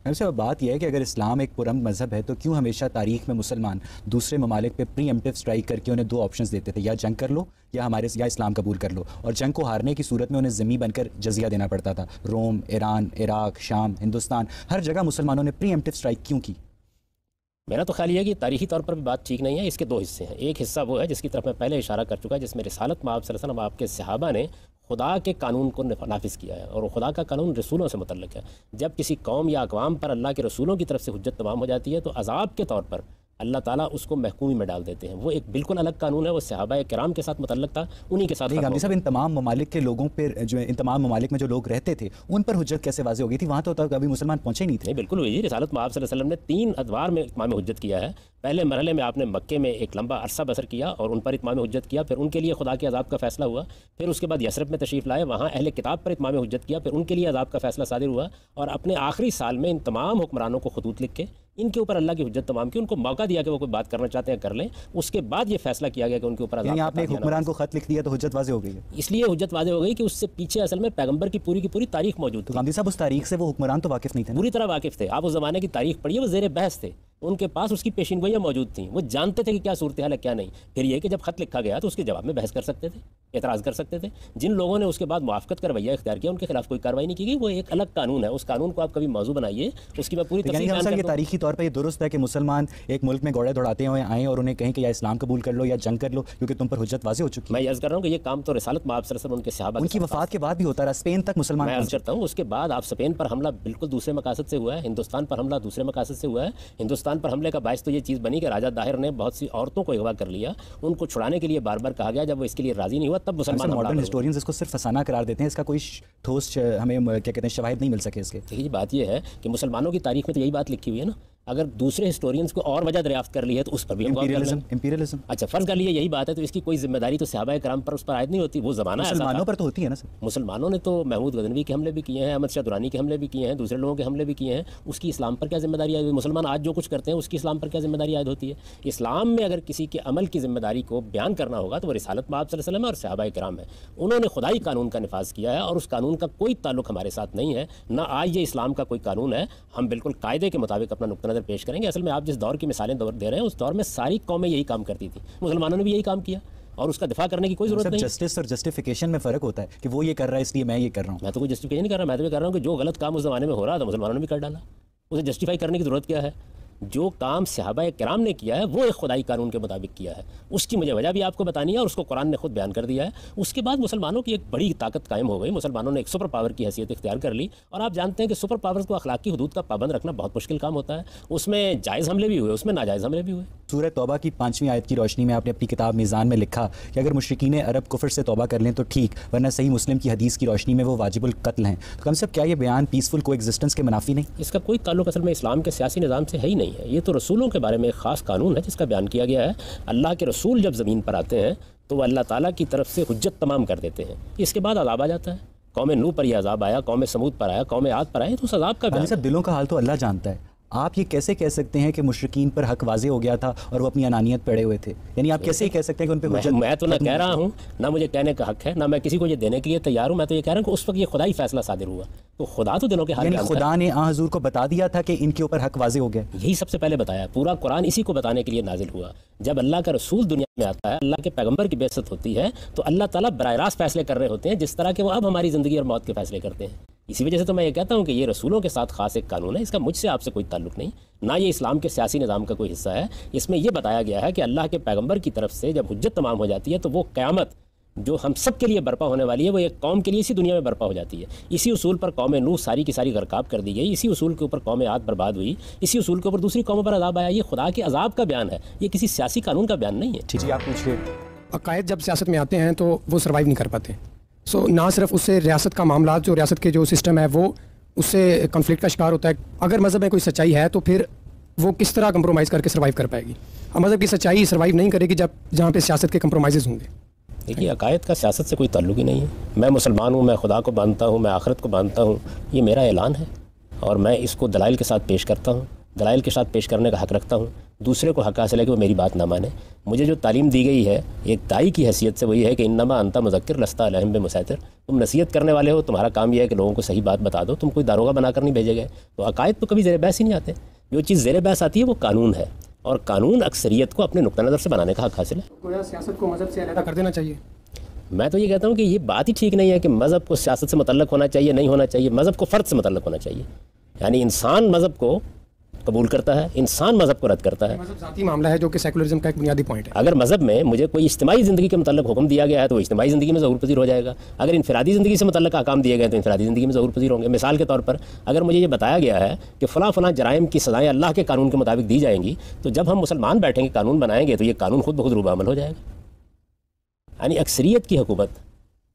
वैसे बात यह है कि अगर इस्लाम एक पुरअमन मज़हब है तो क्यों हमेशा तारीख में मुसलमान दूसरे ममालिक पे प्रीएम्प्टिव स्ट्राइक करके उन्हें दो ऑप्शंस देते थे, या जंग कर लो या इस्लाम कबूल कर लो, और जंग को हारने की सूरत में उन्हें ज़मीन बनकर जजिया देना पड़ता था। रोम, ईरान, इराक, शाम, हिंदुस्तान, हर जगह मुसलमानों ने प्रीएम्प्टिव स्ट्राइक क्यों की? मेरा तो ख्याल ये है कि तारीखी तौर पर भी बात ठीक नहीं है। इसके दो हिस्से हैं। एक हिस्सा वो है जिसकी तरफ मैं पहले इशारा कर चुका, जिसमें रिसालत में आप सल्लल्लाहु अलैहि वसल्लम आपके सहाबा ने खुदा के कानून को नाफिज़ किया है, और खुदा का कानून रसूलों से मुतल्लिक़ है। जब किसी कौम या अक़वाम पर अल्लाह के रसूलों की तरफ से हुज्जत तमाम हो जाती है तो अज़ाब के तौर पर अल्लाह ताला उसको महकूमी में डाल देते हैं। वो एक बिल्कुल अलग कानून है, वो सहाबा किराम के साथ मुतल्लिक़ था, उन्हीं के साथ। सब इन तमाम ममालिक के लोगों पर जो इन तमाम ममालिक में जो लोग रहते थे उन पर हुज्जत कैसे वाज़े हो गई थी? वहाँ तो तक अभी मुसलमान पहुँचे ही नहीं थे। नहीं, बिल्कुल हुई जी। रिसालत में आप सल्लल्लाहु अलैहि वसल्लम ने 3 अदवार में इत्माम हुज्जत किया है। पहले मरहले में आपने मक्के में एक लंबा अरसा बसर किया और उन पर इत्माम हुज्जत किया, फिर उनके लिए खुदा के अज़ाब का फ़ैसला हुआ। फिर उसके बाद यसरब में तशरीफ़ लाए, वहाँ अहले किताब पर इत्माम हुज्जत किया, फिर उनके लिए अज़ाब का फ़ैसला सादिर हुआ। और अपने आखिरी साल में इन तमाम हुक्मरानों को खतूत लिख के इनके ऊपर अल्लाह की हुज्जत तमाम की, उनको मौका दिया कि वो कोई बात करना चाहते हैं कर लें। उसके बाद ये फैसला किया गया कि उनके ऊपर यानी आपने एक हुक्मरान को खत लिख दिया तो हुज्जत वाज़े हो गई है। इसलिए हुज्जत वाज़े हो गई कि उससे पीछे असल में पैगंबर की पूरी तारीख मौजूद थी। तो गांधी साहब उस तारीख से वो हुक्मरान तो वाकिफ़ नहीं थे, पूरी तरह वाकिफ़ थे। आप उस ज़माने की तारीख पढ़िए, वो ज़ेर बहस थे, उनके पास उसकी पेशिनगोइयाँ मौजूद थी, वो जानते थे कि क्या सूरत हाल है क्या नहीं। फिर ये कि जब खत लिखा गया तो उसके जवाब में बहस कर सकते थे, एतराज़ कर सकते थे। जिन लोगों ने उसके बाद मुआफ़क़त का रवैया इख्तियार किया उनके खिलाफ कोई कार्रवाई नहीं की गई। वो एक अलग कानून है, उस कानून को आप कभी मौजू बनाइए, उसकी मैं पूरी तफसील। तारीखी तौर पर ये दुरुस्त है कि मुसलमान एक मुल्क में घोड़े दौड़ाते हुए आए और उन्हें कहें कि या इस्लाम कबूल कर लो या जंग कर लो क्योंकि तुम पर हुज्जत वाज़े हो चुकी है। मैं अर्ज़ कर रहा हूँ कि ये काम तो रिसालत में आप सल्लल्लाहु अलैहि वसल्लम उनके सहाबा उनकी वफ़ात के बाद भी होता रहा, स्पेन तक मुसलमान। मैं अर्ज़ करता हूँ उसके बाद आप स्पेन पर हमला बिल्कुल दूसरे मकासद से हुआ है, हिंदुस्तान पर हमला दूसरे मकासद से हुआ है। हिंदुस्तान पर हमले का बायस तो ये चीज़ बनी कि राजा दाहिर ने बहुत सी औरतों को अगवा कर लिया, उनको छुड़ाने के लिए बार बार कहा गया, जब वो इसके लिए राज़ी नहीं हुआ तब मुसलमान। मॉडर्न हिस्टोरियंस इसको सिर्फ फसाना करार देते हैं, इसका कोई ठोस हमें क्या कहते हैं शवाहिद नहीं मिल सके इसके। देखिए बात यह है कि मुसलमानों की तारीख में तो यही बात लिखी हुई है ना। अगर दूसरे हिस्टोरियंस को और वजह दरियाफ्त कर ली है तो उस पर भी इंपीरियलिज्म। अच्छा, फर्ज कर लिए यही बात है तो इसकी कोई जिम्मेदारी तो सहाबा किराम पर उस पर आयद नहीं होती। वो ज़माना मुसलमानों पर तो होती है ना सर। मुसलमानों ने तो महमूद गजनवी के हमले भी किए हैं, अहमद शाह दुरानी के हमले भी किए हैं, दूसरे लोगों के हमले भी किए हैं। उसकी इस्लाम पर क्या जिम्मेदारी आयद? मुसलमान आज जो कुछ करते हैं उसकी इस्लाम पर क्या जिम्मेदारी आयद होती है? इस्लाम में अगर किसी के अमल की जिम्मेदारी को बयान करना होगा तो वो रिसालत में आप सल्लल्लाहु अलैहि वसल्लम और सहाबा किराम है। उन्होंने खुदाई कानून का निफाज किया है और उस कानून का कोई ताल्लुक हमारे साथ नहीं है, ना आज ये इस्लाम का कोई कानून है। हम बिल्कुल कायदे के मुताबिक अपना नुक्ता नज़र पेश करेंगे। असल में आप जिस दौर की मिसालें दे रहे हैं उस दौर में सारी कौमें यही काम करती थी, मुसलमानों ने भी यही काम किया और उसका दिफा करने की कोई जरूरत नहीं। जस्टिस और जस्टिफिकेशन में फ़र्क होता है कि वो ये कर रहा है इसलिए मैं ये कर रहा हूँ। मैं तो कोई जस्टिफिकेशन नहीं कर रहा, मैं तो ये कर रहा हूँ कि जो गलत काम उस ज़माने में हो रहा था मुसलमानों ने भी कर डाला, उसे जस्टिफाई करने की ज़रूरत क्या है? जो काम सहाबा किराम ने किया है वो एक खुदाई कानून के मुताबिक किया है, उसकी मुझे वजह भी आपको बतानी है और उसको कुरान ने खुद बयान कर दिया है। उसके बाद मुसलमानों की एक बड़ी ताकत कायम हो गई, मुसलमानों ने एक सुपर पावर की हैसियत इख्तियार कर ली। और आप जानते हैं कि सुपर पावर्स को अखलाकी हदूद का पाबंद रखना बहुत मुश्किल काम होता है। उसमें जायज़ हमले भी हुए, उसमें नाजायज़ हमले भी हुए। सूरह तौबा की 5वीं आयत की रोशनी में आपने अपनी किताब मीज़ान में लिखा कि अगर मुशरिकीन अरब कुफ्र से तौबा कर लें तो ठीक, वरना सही मुस्लिम की हदीस की रोशनी में वो वाजिबुल कत्ल हैं। तो कम से कम क्या ये बयान पीसफुल को एग्जिस्टेंस के मुनाफी नहीं? इसका कोई ताल्लुक असल में इस्लाम के सियासी निज़ाम से है ही नहीं है। ये तो रसूलों के बारे में एक ख़ास कानून है जिसका बयान किया गया है। अल्लाह के रसूल जब ज़मीन पर आते हैं तो अल्लाह ताला की तरफ से हुज्जत तमाम कर देते हैं, इसके बाद अज़ाब आ जाता है। कौम नूह पर यह अज़ाब आया, कौम समूद पर आया, कौम आद पर आया, तो उस अज़ाब का बयान। सब दिलों का हाल तो अल्लाह जानता है। आप ये कैसे कह सकते हैं कि मुशरिकीन पर हक वाज़े हो गया था और वो अपनी अनानियत पड़े हुए थे? यानी आप कैसे कह सकते हैं कि उन पे मैं तो ना कह रहा हूँ, ना मुझे कहने का हक है, ना मैं किसी को ये देने के लिए तैयार हूँ। मैं तो ये कह रहा हूँ कि उस वक्त ये खुदाई फैसला सादिर हुआ, तो खुदा तो दिनों के हाल। खुदा ने हुजूर को बता दिया था कि इनके ऊपर हक वाज़े हो गया, यही सबसे पहले बताया। पूरा कुरान इसी को बताने के लिए नाजिल हुआ। जब अल्लाह का रसूल दुनिया में आता है, अल्लाह के पैगंबर की बेइज्जत होती है, तो अल्लाह ताला बराह रास्त फैसले कर रहे होते हैं जिस तरह के वो अब हमारी ज़िंदगी और मौत के फैसले करते हैं। इसी वजह से तो मैं ये कहता हूँ कि ये रसूलों के साथ खास एक कानून है, इसका मुझसे आपसे कोई ताल्लुक नहीं, ना ये इस्लाम के सियासी निज़ाम का कोई हिस्सा है। इसमें यह बताया गया है कि अल्लाह के पैगंबर की तरफ से जब हुज्जत तमाम हो जाती है तो वो क़यामत जो हम सब के लिए बर्पा होने वाली है वो एक कौम के लिए इसी दुनिया में बर्पा हो जाती है। इसी उसूल पर कौम नूह सारी की सारी गरकाब कर दी गई, इसी उसूल के ऊपर कौम आद बर्बाद हुई, इसी उसूल के ऊपर दूसरी कौमों पर अज़ाब आया। ये खुदा के अज़ाब का बयान है, ये किसी सियासी कानून का बयान नहीं है। ठीक है, आप पूछिए। अकायद जब सियासत में आते हैं तो वो सर्वाइव नहीं कर पाते। सो ना सिर्फ उससे रियासत का मामला, जो रियासत के जो सिस्टम है वो उससे कन्फ्लिक्ट का शिकार होता है। अगर मज़हब में कोई सच्चाई है तो फिर वो किस तरह कंप्रोमाइज़ करके सर्वाइव कर पाएगी? मज़हब की सच्चाई सर्वाइव नहीं करेगी जब जहाँ पे सियासत के कंप्रोमाइज़ होंगे। देखिए, अकायद का सियासत से कोई ताल्लुक ही नहीं है। मैं मुसलमान हूँ, मैं खुदा को मानता हूँ, मैं आखिरत को मानता हूँ, ये मेरा ऐलान है और मैं इसको दलाइल के साथ पेश करता हूँ। दलाइल के साथ पेश करने का हक़ रखता हूँ। दूसरे को हक़ हासिल है कि वो मेरी बात ना माने। मुझे जो तालीम दी गई है एक दाई की हैसियत से, वही है कि इन्नमा अंता मुज़क्किर लस्ता अलैहिम बिमुसैतिर। तुम नसीहत करने वाले हो, तुम्हारा काम यह है कि लोगों को सही बात बता दो। तुम कोई दारोगा बनाकर नहीं भेजे गए। तो अकायद तो कभी ज़ेर बहस ही नहीं आते। जो चीज़ ज़ेर बहस आती है वो कानून है, और कानून अक्सरियत को अपने नुक्ता नज़र से बनाने का हक़ हासिल है। गोया सियासत को मज़हब से अलग कर देना चाहिए। मैं तो ये कहता हूँ कि ये बात ही ठीक नहीं है कि मज़हब को सियासत से मुतल्लक़ होना चाहिए, नहीं होना चाहिए। मज़हब को फ़र्द से मुतल्लक़ होना चाहिए। यानी इंसान मज़हब को कबूल करता है, इंसान मज़हब को रद्द करता है। मज़हब ज़ाती मामला है जो कि सेकुलरिज्म का एक बुनियादी पॉइंट है। अगर मज़हब में मुझे कोई इज्तिमाई ज़िंदगी के मुतल्लिक़ हुक्म दिया गया है तो इज्तिमाई ज़िंदगी में ज़हूर पज़ीर हो जाएगा। अगर इनफरादी ज़िंदगी से मुतल्लिक़ अहकाम दिए गए तो इनफरादी ज़िंदगी में ज़हूर पज़ीर होंगे। मिसाल के तौर पर अगर मुझे ये बताया गया है कि फ़लाँ जराइम की सज़ाएँ अल्लाह के कानून के मुताबिक दी जाएंगी, तो जब हम मुसलमान बैठेंगे कानून बनाएंगे तो ये कानून खुद ब खुद रूबा अमल हो जाएगा। यानी अक्सरियत की हुकूमत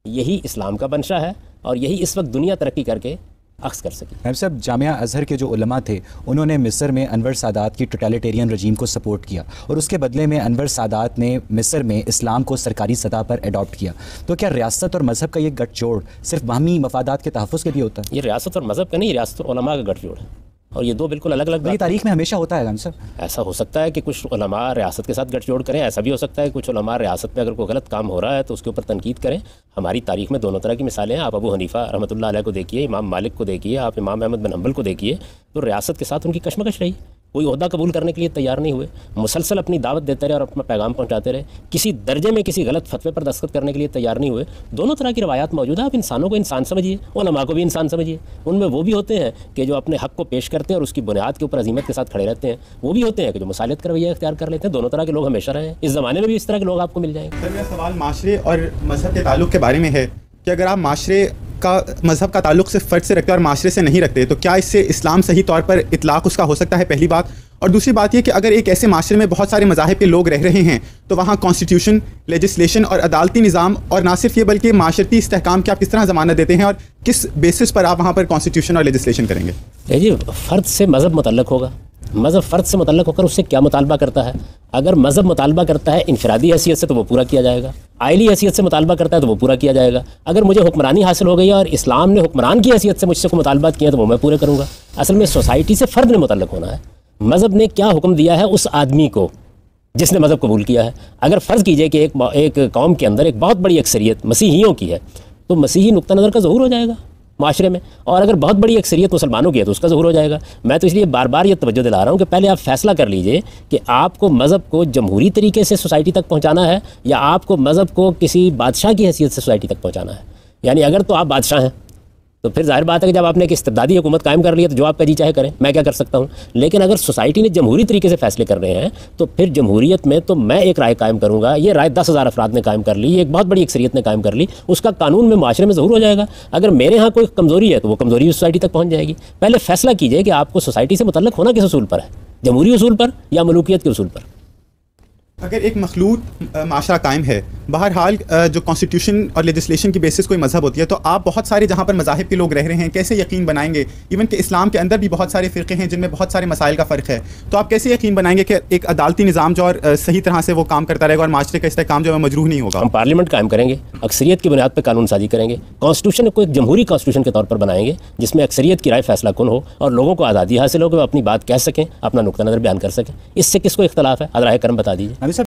यही इस्लाम का मंशा है, और यही इस वक्त दुनिया तरक्की करके अक्स कर सकी। मैम साहब, जामिया अज़हर के जो उलमा थे उन्होंने मिस्र में अनवर सादात की टोटलिटेरियन रजीम को सपोर्ट किया, और उसके बदले में अनवर सादात ने मिस्र में इस्लाम को सरकारी सतह पर अडॉप्ट किया। तो क्या रियासत और मज़हब का ये गठजोड़ सिर्फ बाहमी मफादात के तहफ़्फ़ुज़ के लिए होता है? ये रियासत और मज़हब का नहीं, रियासत और उलमा का गठजोड़ है, और ये दो बिल्कुल अलग अलग। तारीख में हमेशा होता है सर। ऐसा हो सकता है कि कुछ उलमा रियासत के साथ गठजोड़ करें, ऐसा भी हो सकता है कि कुछ उलमा रियासत में अगर कोई गलत काम हो रहा है तो उसके ऊपर तनकीद करें। हमारी तारीख में दोनों तरह की मिसालें हैं। आप अबू हनीफ़ा रहमतुल्लाह अलैह को देखिए, इमाम मालिक को देखिए, आप इमाम अहमद बिन हंबल को देखिए, तो रियासत के साथ उनकी कशमकश रही। कोई ओहदा कबूल करने के लिए तैयार नहीं हुए, मुसलसल अपनी दावत देते रहे और अपना पैगाम पहुंचाते रहे। किसी दर्जे में किसी गलत फतवे पर दस्तखत करने के लिए तैयार नहीं हुए। दोनों तरह की रवायात मौजूद है। आप इंसानों को इंसान समझिए, उलमा को भी इंसान समझिए। उनमें वो भी होते हैं कि जो अपने हक़ को पेश करते हैं और उसकी बुनियाद के ऊपर अजीमत के साथ खड़े रहते हैं। वो भी होते हैं कि जो मुसालियत का रवैया इख्तियार कर लेते हैं। दोनों तरह के लोग हमेशा रहे हैं, इस ज़माने में भी इस तरह के लोग आपको मिल जाएंगे। सर, मेरा सवाल माशरे और मज़हब के ताल्लुक़ के बारे में है कि अगर आप माशरे का मज़हब का ताल्लुक़ सिर्फ फ़र्द से रखते हैं और माशरे से नहीं रखते, तो क्या इससे इस्लाम सही तौर पर इतलाक़ उसका हो सकता है? पहली बात। और दूसरी बात ये कि अगर एक ऐसे माशरे में बहुत सारे मज़ाहिब के लोग रह रहे हैं तो वहाँ कॉन्स्टिट्यूशन, लेजिस्लेशन और अदालती निज़ाम, और ना सिर्फ ये बल्कि माशरती इस्तेहकाम की आप किस तरह ज़मानत देते हैं, और किस बेसिस पर आप वहाँ पर कॉन्स्टिट्यूशन और लेजिस्लेशन करेंगे? जी, फ़र्द से मज़हब मुतल्लक़ होगा। मज़हब फ़र्द से मुतल्लक़ होकर उससे क्या मुतालबा करता है। अगर मज़हब मुतालबा करता है इनफरादी हैसियत से तो वो पूरा किया जाएगा। आइली हैसियत से मुतालबा करता है तो वो पूरा किया जाएगा। अगर मुझे हुक्मरानी हासिल हो गई है और इस्लाम ने हुक्मरान की हैसियत से मुझसे कोई मुतालबात किया तो वो मैं पूरे करूँगा। असल में सोसाइटी से फ़र्द ने मुतल्लक़ होना है। मज़हब ने क्या हुक्म दिया है उस आदमी को जिसने मज़हब कबूल किया है। अगर फ़र्ज़ कीजिए कि एक कौम के अंदर एक बहुत बड़ी अक्सरियत मसीहियों की है, तो मसीही नुक्ता नज़र का ज़हूर हो जाएगा माशरे में, और अगर बहुत बड़ी अक्सरियत मुसलमानों की है तो उसका ज़हूर हो जाएगा। मैं तो इसलिए बार बार ये तवज्जो दिला रहा हूँ कि पहले आप फ़ैसला कर लीजिए कि आपको मज़हब को जमहूरी तरीके से सोसाइटी तक पहुँचाना है या आपको मज़हब को किसी बादशाह की हैसियत से सोसाइटी तक पहुँचाना है। यानी अगर तो आप बादशाह हैं तो फिर जाहिर बात है कि जब आपने एक इस्तिबदादी हुकूमत कायम कर ली है तो जो आपका जी चाहे करें, मैं क्या कर सकता हूँ। लेकिन अगर सोसाइटी ने जमहूरी तरीके से फैसले कर रहे हैं तो फिर जमहूरियत में तो मैं एक राय कायम करूँगा, ये राय 10,000 अफराद ने कायम कर ली, एक बहुत बड़ी अक्सरियत ने कायम कर ली, उसका कानून में माशरे में ज़रूर हो जाएगा। अगर मेरे यहाँ कोई कमज़ोरी है तो वो कमज़ोरी सोसाइटी तक पहुँच जाएगी। पहले फैसला कीजिए कि आपको सोसाइटी से मुतल्लक़ होना किस उसूल पर है, जमहूरी उसूल पर या मलूकियत के उसूल पर। अगर एक मखलूत माशरा कायम है, बहरहाल जो कॉन्स्टिट्यूशन और लेजिस्लेशन की बेसिस कोई मज़हब होती है, तो आप बहुत सारे जहाँ पर मज़ाहिब के लोग रह रहे हैं कैसे यकीन बनाएंगे, इवन कि इस्लाम के अंदर भी बहुत सारे फ़िरक़े हैं जिनमें बहुत सारे मसाइल का फ़र्क है, तो आप कैसे यकीन बनाएंगे कि एक अदालती निज़ाम जो और सही तरह से वो काम करता रहेगा और माशरे का इस्तेहकाम जो है मजरूह नहीं होगा? हम पार्लियामेंट कायम करेंगे, अक्सरियत की बुनियाद पर कानून साजी करेंगे, कॉन्स्टिट्यूशन को एक जमहूरी कॉन्स्टिट्यूशन के तौर पर बनाएंगे जिसमें अक्सरियत की राय फैसला कौन हो और लोगों को आज़ादी हासिल हो कि वो अपनी बात कह सकें, अपना नुक्ता नज़र बयान कर सकें। इससे किसको इख्तलाफ है? अल्लाह करम बता दीजिए।